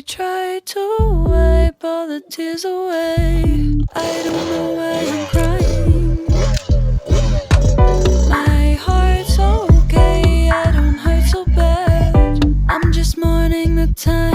try to wipe all the tears away. I don't know why I'm crying. My heart's okay, I don't hurt so bad. I'm just mourning the time